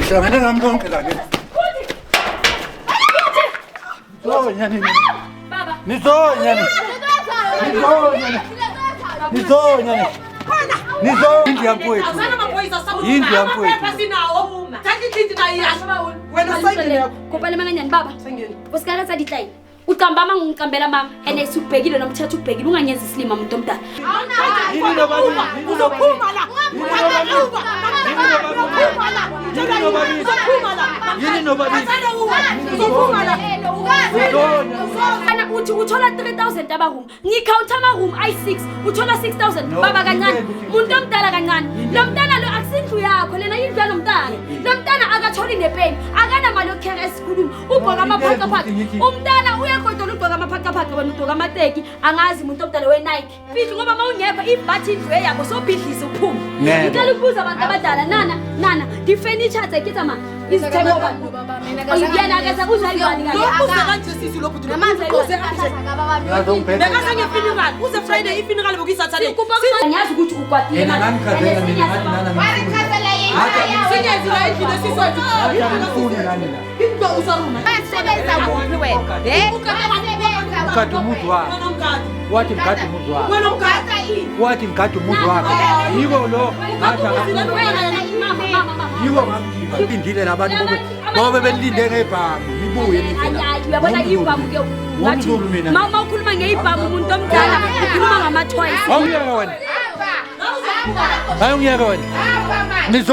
Ngihlangene nami konke la ke. Nyani. Baba. Nyani. Nyani. Indi yamfowethu. Asana maphoyisa sabuthi. Indi yamfowethu. Phepha sinawo. Thathi ithi nayiyasho. Wena sayingene. Kopana manganyani baba. Sengene. Usikala tsa ditlai. Ucamba mama ngicambela mama. Ene subhekile nomthetho ubhekile unganyenza isilima umuntu omdala. Uzophuma la. Yini nobabili? Uzophuma la. Ana uthi uthola 3000 abaroom. Ngikhawutha ama room i6. Uthola 6000 baba kancane. Umuntu omdala kancane. Lo mntana lo akusindlu yakho lena yindlu yanomntana. Lo mntana akatholi nepeni. Akana mali yokhera esikhulumi. Ugqoka amaphaka phaka. Umntana uyakodwa ugqoka amaphaka phaka wena ugqoka amateki. Angazi umuntu omdala weNike. Fithi ngoba mawungekho ibhathi indlu yabo sobhidlisa uphuma. Ngicela ukubuza abantu abadala nana di furniture zekitha ma. Izithelo baba mina Uyena akeza kuzayibani kahle. Lokhu sekanje sisi lokhu thina. Namanzi qose kanje. Bekaza ngefuneral. Uze Friday ifuneral bokuyisathane. Ngiyazi ukuthi ukwatile Yena nganikhazela mina nani. Warikhazela yena. Singezila endlini siswethu. Ngifuni nani la. Into usaruma. Basebenza kuphi wena? Ukasebenza. Ukade umuzi wakhe. Wathi ngikade umuzi wakhe. Wena ugada ini. Wathi ngikade umuzi wakhe. Yiko lo. Yiwo ngamkhipha indile labantu ngoba belinde ngebhamu ibuye nifela. Uyabona ibhamu ke ngathi mama ukhuluma ngeibhamu umuntu omdala ukhuluma ngama toys. Awuyeka wena. Awuyeka wena.